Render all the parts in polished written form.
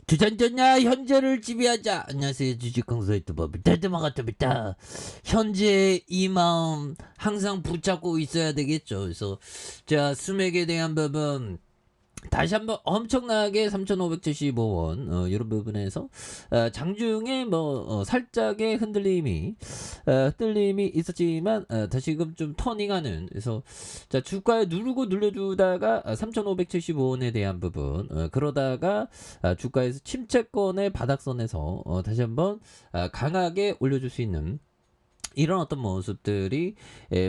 주전자냐 현재를 지배하자. 안녕하세요, 주식강사 유튜버 달드마가토입니다. 현재 이 마음 항상 붙잡고 있어야 되겠죠. 그래서 자, 수맥에 대한 부분 다시 한번 엄청나게 3,575원 이런 부분에서 장중에 살짝의 흔들림이 있었지만 다시금 좀 터닝하는. 그래서 자, 주가에 누르고 눌러주다가 3,575원에 대한 부분 그러다가 주가에서 침체권의 바닥선에서 다시 한번 강하게 올려줄 수 있는 이런 어떤 모습들이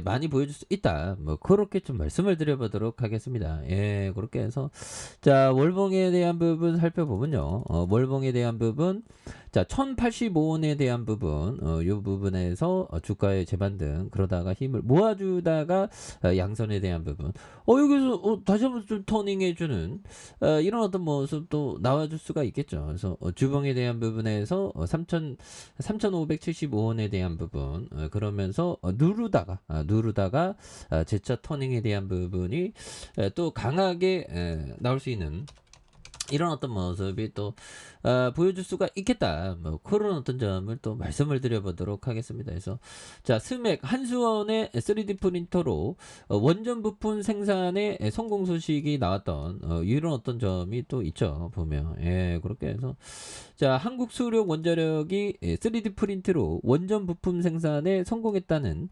많이 보여줄 수 있다. 그렇게 좀 말씀을 드려보도록 하겠습니다. 예, 그렇게 해서 자, 월봉에 대한 부분 살펴보면요. 월봉에 대한 부분, 자, 1085원에 대한 부분, 이 부분에서 주가의 재반등, 그러다가 힘을 모아주다가 양선에 대한 부분, 여기서 다시 한번 좀 터닝해주는 이런 어떤 모습도 나와줄 수가 있겠죠. 그래서 주봉에 대한 부분에서 3,575원에 대한 부분, 그러면서 누르다가 재차 터닝에 대한 부분이 또 강하게 나올 수 있는 이런 어떤 모습이 또 보여줄 수가 있겠다. 그런 어떤 점을 또 말씀을 드려보도록 하겠습니다. 그래서 자, 스맥 한수원의 3D 프린터로 원전 부품 생산의 성공 소식이 나왔던 이런 어떤 점이 또 있죠. 보면 예, 그렇게 해서 자, 한국 수력 원자력이 3D 프린트로 원전 부품 생산에 성공했다는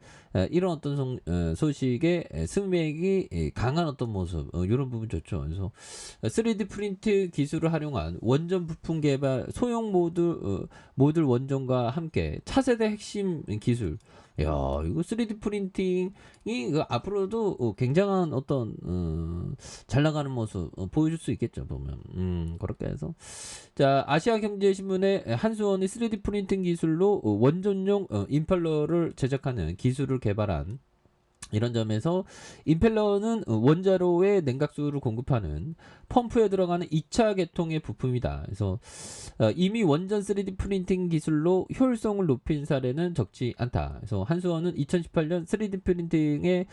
이런 어떤 소식에 스맥이 강한 어떤 모습, 이런 부분 좋죠. 그래서 3D 프린트 기술을 활용한 원전 부품 개발 소형 모듈 원전과 함께 차세대 핵심 기술. 야, 이거 3D 프린팅이 앞으로도 굉장한 어떤 잘 나가는 모습 보여줄 수 있겠죠. 보면 그렇게 해서 자, 아시아경제신문의 한수원이 3D 프린팅 기술로 원전용 임펠러를 제작하는 기술을 개발한 이런 점에서 임펠러는 원자로의 냉각수를 공급하는 펌프에 들어가는 2차 계통의 부품이다. 그래서 이미 원전 3D 프린팅 기술로 효율성을 높인 사례는 적지 않다. 그래서 한수원은 2018년 3D 프린팅의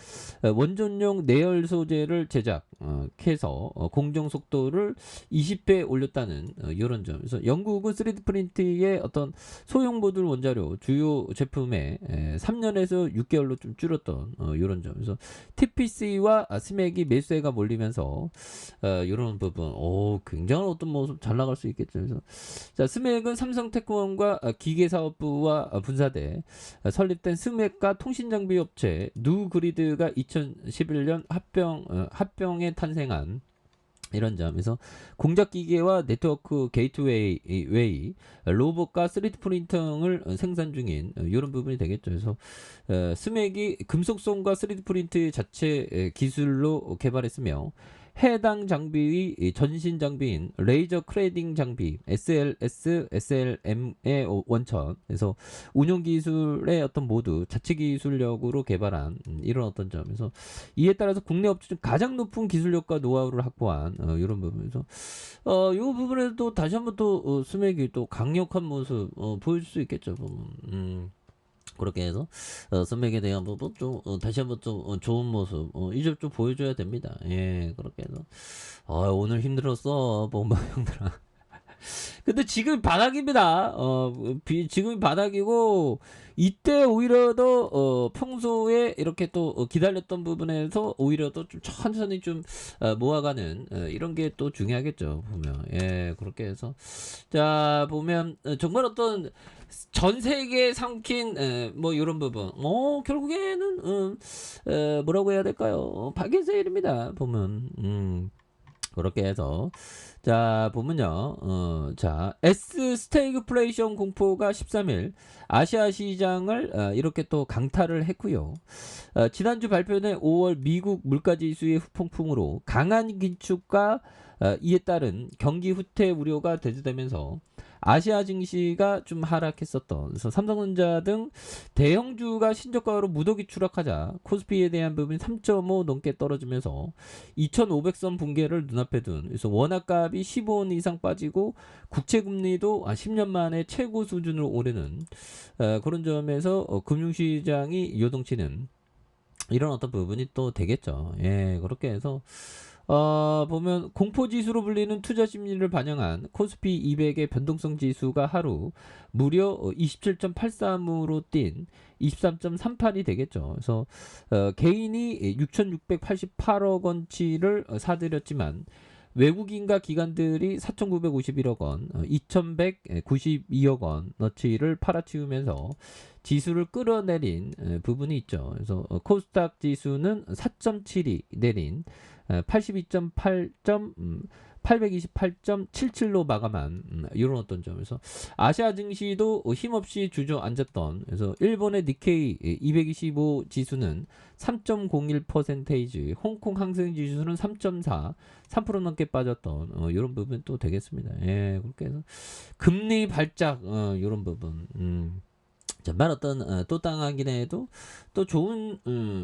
원전용 내열 소재를 제작해서 공정 속도를 20배 올렸다는 이런 점. 그래서 영국은 3D 프린팅의 어떤 소형 모듈 원자료 주요 제품의 3년에서 6개월로 좀 줄었던 이런 점. 그래서 TPC와 스맥이 매수세가 몰리면서 이런 부분, 굉장한 어떤 모습 잘 나갈 수 있겠죠. 그래서 자, 스맥은 삼성테크원과 기계사업부와 분사돼 설립된 스맥과 통신장비 업체 누그리드가 2011년 합병에 탄생한 이런 점에서 공작기계와 네트워크 게이트웨이 로봇과 3D 프린팅을 생산 중인 이런 부분이 되겠죠. 그래서 스맥이 금속성과 3D 프린트 자체 기술로 개발했으며 해당 장비의 전신 장비인 레이저 크레이딩 장비 SLS, SLM의 원천, 그래서 운용 기술의 어떤 모두 자체 기술력으로 개발한 이런 어떤 점에서 이에 따라서 국내 업체 중 가장 높은 기술력과 노하우를 확보한 이런 부분에서 이 부분에도 다시 한번 또 스맥이 또 강력한 모습 보여줄 수 있겠죠. 보면. 그렇게 해서 스맥에 대한 부분 좀 다시 한번 좀 좋은 모습 이제 좀 보여줘야 됩니다. 예, 그렇게 해서 오늘 힘들었어, bomba 형들아. 근데 지금 바닥입니다. 지금 바닥이고 이때 오히려 더 평소에 이렇게 또 기다렸던 부분에서 오히려 더 좀 천천히 좀 모아가는 이런 게 또 중요하겠죠. 보면 예, 그렇게 해서 자, 보면 정말 어떤 전 세계에 삼킨 이런 부분 결국에는 뭐라고 해야 될까요? 파괴세일입니다. 보면 그렇게 해서 자, 보면요. 자, S 스태그플레이션 공포가 13일 아시아 시장을 이렇게 또 강타를 했고요. 지난주 발표된 5월 미국 물가지수의 후폭풍으로 강한 긴축과 이에 따른 경기 후퇴 우려가 대두되면서 아시아 증시가 좀 하락했었던. 그래서 삼성전자 등 대형주가 신저가로 무더기 추락하자 코스피에 대한 부분이 3.5 넘게 떨어지면서 2,500선 붕괴를 눈앞에 둔. 그래서 원화값이 15원 이상 빠지고 국채금리도 10년 만에 최고 수준으로 오르는 그런 점에서 금융시장이 요동치는 이런 어떤 부분이 또 되겠죠. 예, 그렇게 해서 보면 공포지수로 불리는 투자 심리를 반영한 코스피 200의 변동성 지수가 하루 무려 27.83으로 뛴 23.38이 되겠죠. 그래서 개인이 6,688억 원치를 사들였지만 외국인과 기관들이 4,951억 원, 2,192억 원어치를 팔아치우면서 지수를 끌어내린 부분이 있죠. 그래서 코스닥 지수는 4.72 내린 828.77로 마감한 이런 어떤 점에서 아시아 증시도 힘없이 주저앉았던, 그래서 일본의 니케이 225 지수는 3.01%, 홍콩 항생 지수는 3.4, 3% 넘게 빠졌던 이런 부분 또 되겠습니다. 예, 그렇게 해서 금리 발작 이런 부분. 정말 어떤 또 땅하긴 해도 또 좋은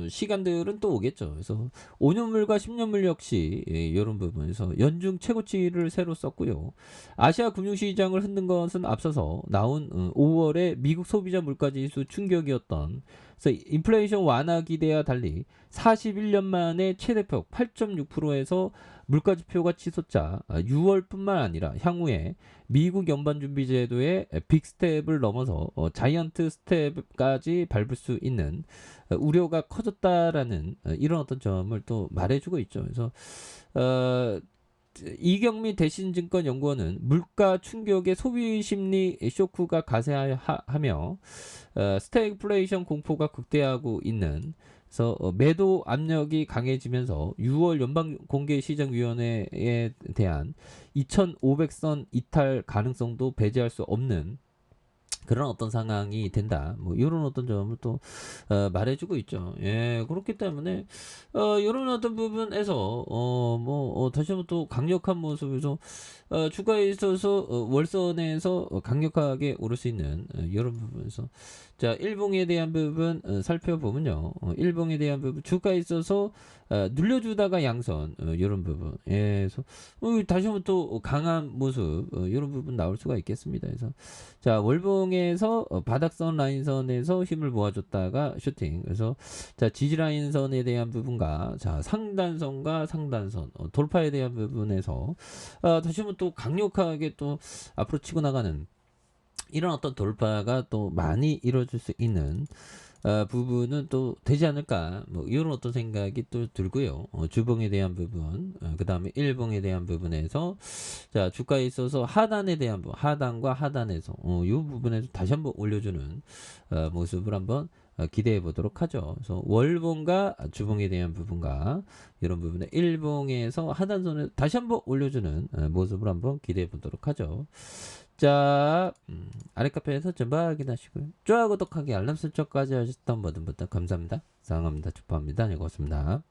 시간들은 또 오겠죠. 그래서 5년물과 10년물 역시 이런 부분에서 연중 최고치를 새로 썼고요. 아시아 금융시장을 흔든 것은 앞서서 나온 5월의 미국 소비자 물가지수 충격이었던, 그래서 인플레이션 완화 기대와 달리 41년 만에 최대폭 8.6%에서 물가지표가 치솟자 6월뿐만 아니라 향후에 미국 연방준비제도의 빅스텝을 넘어서 자이언트 스텝까지 밟을 수 있는 우려가 커졌다라는 이런 어떤 점을 또 말해주고 있죠. 그래서 이경미 대신증권연구원은 물가 충격의 소비 심리 쇼크가 가세하며 스태그플레이션 공포가 극대화하고 있는, 그래서 매도 압력이 강해지면서 6월 연방공개시장위원회에 대한 2,500선 이탈 가능성도 배제할 수 없는 그런 어떤 상황이 된다. 뭐 이런 어떤 점을 또 말해주고 있죠. 예, 그렇기 때문에 이런 어떤 부분에서 다시 한번 또 강력한 모습에서 주가에 있어서 월선에서 강력하게 오를 수 있는 이런 부분에서, 자, 일봉에 대한 부분 살펴보면요. 일봉에 대한 부분 주가에 있어서 눌려주다가 양선 이런 부분. 예, 그래서 다시 한번 또 강한 모습 이런 부분 나올 수가 있겠습니다. 그래서 자, 월봉에서 바닥선 라인선에서 힘을 모아줬다가 슈팅. 그래서 자, 지지라인선에 대한 부분과 자, 상단선과 상단선 돌파에 대한 부분에서 다시 한번 또 강력하게 또 앞으로 치고 나가는 이런 어떤 돌파가 또 많이 이루어질 수 있는 부분은 또 되지 않을까, 뭐 이런 어떤 생각이 또 들고요. 주봉에 대한 부분, 그 다음에 일봉에 대한 부분에서 자, 주가에 있어서 하단에 대한 부분, 하단과 하단에서 이 부분에서 다시 한번 올려주는 모습을 한번 기대해 보도록 하죠. 그래서 월봉과 주봉에 대한 부분과 이런 부분에 일봉에서 하단선을 다시 한번 올려주는 모습을 한번 기대해 보도록 하죠. 자, 아래 카페에서 전부 확인하시고요. 좋아요, 구독하기, 알람 설정까지 하셨던 모든 분들 감사합니다. 사랑합니다. 축복합니다. 네, 고맙습니다.